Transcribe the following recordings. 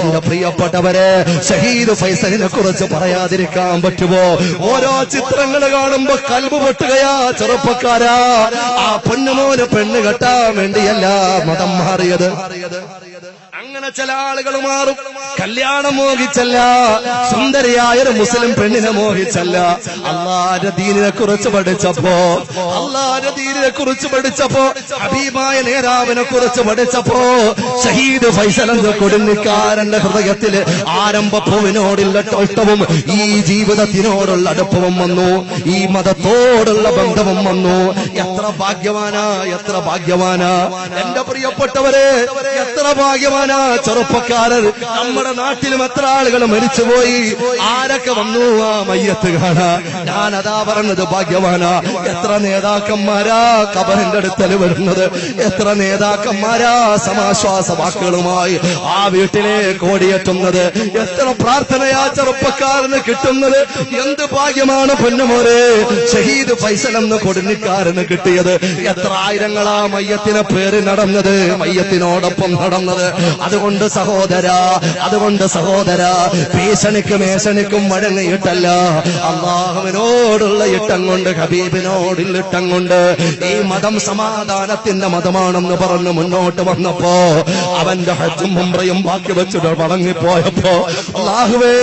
എന്റെ പ്രിയപ്പെട്ടവരെ, ഷഹീദ് ഫൈസലിനെ കുറിച്ച് പറയാതിരിക്കാൻ പറ്റുമോ? ഓരോ ചിത്രങ്ങൾ കാണുമ്പോ കൽബ് പൊട്ടുകയാ. ചെറുപ്പക്കാരാ, ആ പൊന്നുമോന് പെണ്ണ് കെട്ടാൻ വേണ്ടിയല്ല മതം മാറിയത്. അങ്ങനെ ചില ആളുകൾ മാറും. കല്യാണം മോഹിച്ചല്ല, സുന്ദരിയായൊരു മുസ്ലിം പെണ്ണിനെ മോഹിച്ചല്ല, അല്ലാഹുവിന്റെ ദീനിനെ കുറിച്ച് പഠിച്ചപ്പോ, ഹബീബായ നേതാവിനെ കുറിച്ച് പഠിച്ചപ്പോ, ഷഹീദ് ഫൈസൽ എന്ന കൊടുന്നിക്കാരന്റെ ഹൃദയത്തില് ആരംഭപ്പൂവിനോടുള്ള ഇഷ്ടവും ഈ ജീവിതത്തിനോടുള്ള അടുപ്പവും വന്നു, ഈ മതത്തോടുള്ള ബന്ധവും വന്നു. എത്ര ഭാഗ്യവാനാ, എത്ര ഭാഗ്യവാനാ എന്റെ പ്രിയപ്പെട്ടവരെ, എത്ര ഭാഗ്യവാനാ ചെറുപ്പക്കാരൻ. നമ്മുടെ നാട്ടിലും എത്ര ആളുകൾ മരിച്ചുപോയി. ആരൊക്കെ വന്നു ആ മയ്യത്ത് കാണാ? ഞാനതാ പറഞ്ഞത്, ഭാഗ്യവാനാ. എത്ര നേതാക്കന്മാരാ ഖബറിന്റെ അടുത്തൽ വരുന്നത്, എത്ര നേതാക്കന്മാരാ സമാശ്വാസ വാക്കുകളുമായി ആ വീട്ടിലേക്ക് ഓടിയെത്തുന്നത്, എത്ര പ്രാർത്ഥനയാ ചെറുപ്പക്കാരന് കിട്ടുന്നത്. എന്ത് ഭാഗ്യമാണ് പൊന്നുമോരെ ഷഹീദ് ഫൈസൽ എന്ന കൊടുന്നിക്കാരന് കിട്ടിയത്. എത്ര ആയിരങ്ങളാ മയ്യത്തിനെ പേര് നടന്നത്, മയ്യത്തിനോടൊപ്പം നടന്നത്. അതുകൊണ്ട് സഹോദരാ, ഭീഷണിക്കും മേശണിക്കും വഴങ്ങിയിട്ടല്ല, അള്ളാഹുവിനോടുള്ള ഇട്ടം കൊണ്ട്, ഹബീബിനോടുള്ള ഇട്ടം കൊണ്ട്. ഈ മതം സമാധാനത്തിന്റെ മതമാണെന്ന് പറഞ്ഞ് മുന്നോട്ട് വന്നപ്പോ, അവന്റെ ഹജ്ജും ഉംറയും ബാക്കി വെച്ചിട്ട് മടങ്ങിപ്പോയപ്പോ, അല്ലാഹുവേ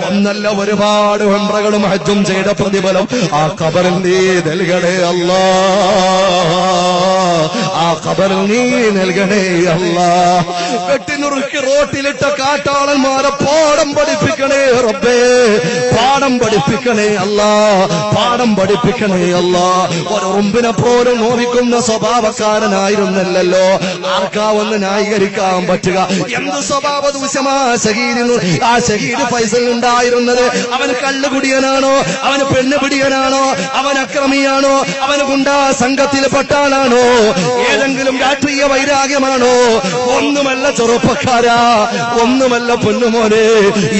ഒന്നല്ല ഒരുപാട് ഉംറകളും ഹജ്ജും ചെയ്ത പ്രതിഫലം ആ ഖബറിൽ നീ നൽകണേ അല്ലാ, ആ ഖബറിൽ നീ നൽകണേ അല്ലാ. വെട്ടിനുറുക്കി റോട്ടിലിട്ട കാട്ടാളന്മാരെ പാഠം പഠിപ്പിക്കണേ റബ്ബേ, പാഠം പഠിപ്പിക്കണേ അല്ലാ, പാഠം പഠിപ്പിക്കണേ അല്ലാ. ഒരു ഉറുമ്പിനെ പോലും നോവിക്കുന്ന സ്വഭാവക്കാരനായിരുന്നല്ലോ. ആർക്കാ ഒന്ന് ന്യായീകരിക്കാൻ പറ്റുക? എന്ത് സ്വഭാവ ദൂഷ്യമാ ആ ഷഹീദ് ഫൈസൽ ഉണ്ടായിരുന്നത്? അവൻ കള്ളുകുടിയനാണോ? അവന് പെണ്ണുപിടിയനാണോ? അവൻ അക്രമിയാണോ? അവന് ഗുണ്ടാ സംഘത്തിൽപ്പെട്ടാളാണോ? ഏതെങ്കിലും രാഷ്ട്രീയ വൈരാഗ്യമാണോ? ഒന്നുമല്ല ചെറുപ്പക്കാരാ, ഒന്നുമല്ല പൊന്നുമോനെ.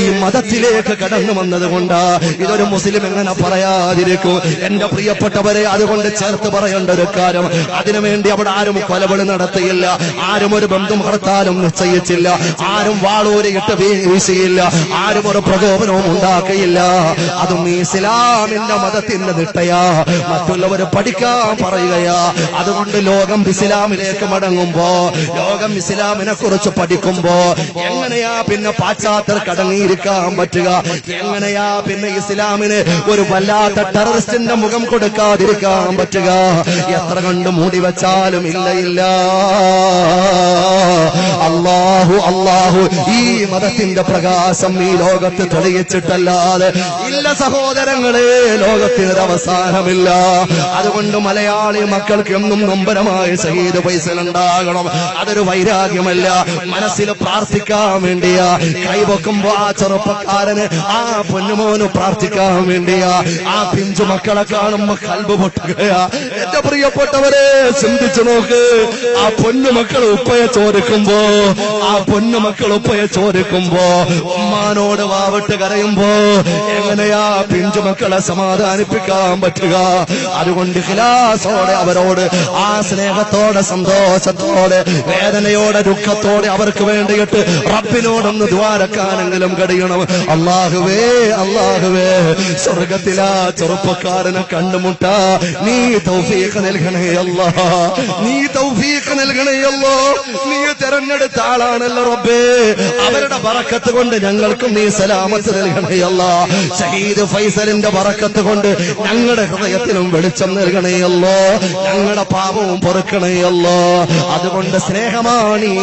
ഈ മതത്തിലേക്ക് കടന്നു വന്നത് കൊണ്ടാ. ഇതൊരു മുസ്ലിം എങ്ങനെ പറയാതിരിക്കും? എന്റെ പ്രിയപ്പെട്ടവരെ, അതുകൊണ്ട് ചേർത്ത് പറയേണ്ട ഒരു കാര്യം, അതിനുവേണ്ടി അവിടെ ആരും കൊലവിളി നടത്തിയില്ല, ആരും ഒരു ബന്ധം ഹർത്താലും നിശ്ചയിച്ചില്ല, ആരും വാളൂരിയിട്ട് വീശിയില്ല, ആരും ഒരു പ്രകോപനവും ഉണ്ടാക്കിയില്ല. അതും ഇസ്ലാമിന്റെ മതത്തിന്റെ നിട്ടയാ, മറ്റുള്ളവർ പഠിക്കാൻ പറയുകയാ. അതുകൊണ്ട് ലോകം ഇസ്ലാമിലേക്ക് മടങ്ങുമ്പോ, ലോകം ഇസ്ലാമിനെ കുറിച്ച് പഠിക്കുമ്പോ, എങ്ങനെയാ പിന്നെ പാശ്ചാത്യർക്ക് അടങ്ങിയിരിക്കാൻ പറ്റുക? എങ്ങനെയാ പിന്നെ ഇസ്ലാമിന് ഒരു വല്ലാത്ത ടെററിസ്റ്റിന്റെ മുഖം കൊടുക്കാതിരിക്കാൻ പറ്റുക? എത്ര കണ്ട് മൂടി വെച്ചാലും ഇല്ല. അല്ലാഹു ഈ മതത്തിന്റെ പ്രകാശം ഈ ലോകത്ത് തെളിയിച്ചിട്ടല്ലാതെ ഇല്ല സഹോദരങ്ങളെ, ലോകത്തിനൊരു അവസാനമില്ല. അതുകൊണ്ട് മലയാളി മക്കൾക്ക് എന്നും നൊമ്പരമായ ഷഹീദ് ഫൈസൽ ഉണ്ടാകണം. അതൊരു വൈരാഗ്യമല്ല, മനസ്സിൽ പ്രാർത്ഥിക്കാൻ വേണ്ടിയാ. കൈവെക്കുമ്പോ ആ ചെറുപ്പക്കാരന്, ആ പൊന്നുമോന് പ്രാർത്ഥിക്കാൻ വേണ്ടിയാ. ആ പിഞ്ചു മക്കളെ കാണുമ്പോ കൽബ് പൊട്ടുകയാ. എന്റെ പ്രിയപ്പെട്ടവരെ, ചിന്തിച്ചു നോക്ക്. ആ പൊന്നുമക്കൾ ഉപ്പയെ ചോദിക്കുമ്പോ, ഉമ്മാനോട് വാവിട്ട് കരയുമ്പോ എങ്ങനെയാ പിഞ്ചു മക്കളെ സമാധാനിപ്പിക്കാൻ പറ്റുക? അതുകൊണ്ട് ഖിലാസോടെ അവരോട്, ആ സ്നേഹത്തോടെ, സന്തോഷത്തോടെ, വേദനയോടെ, ദുഃഖത്തോടെ അവർക്ക് വേണ്ടിയിട്ട് റബ്ബിനോടൊന്ന് ദ്വാരക്കാനെങ്കിലും കഴിയണം. അല്ലാഹുവേ, സ്വർഗത്തിലാ ചെറുപ്പക്കാരനെ കണ്ടുമുട്ടാ നീ തൗഫീഖ് നൽകണേ അല്ലാ, നീ തൗഫീഖ് നൽകണേ അല്ലാ. നീ തെരഞ്ഞെടുത്ത ആളാണല്ലോ റബ്ബേ, അവരുടെ ബറക്കത്ത് കൊണ്ട് ഞങ്ങൾക്കും നീ സലാമത്ത് നൽകണേ അല്ലാ. ഷഹീദ് ഫൈസലിന്റെ ബറക്കത്ത് കൊണ്ട് ഞങ്ങളുടെ ഹൃദയത്തിലും വെളിച്ചം നൽകണേ അല്ലാ, ഞങ്ങളുടെ പാപവും പൊറുക്കണേ അല്ലാ. അതുകൊണ്ട് സ്നേഹമാണ് ഈ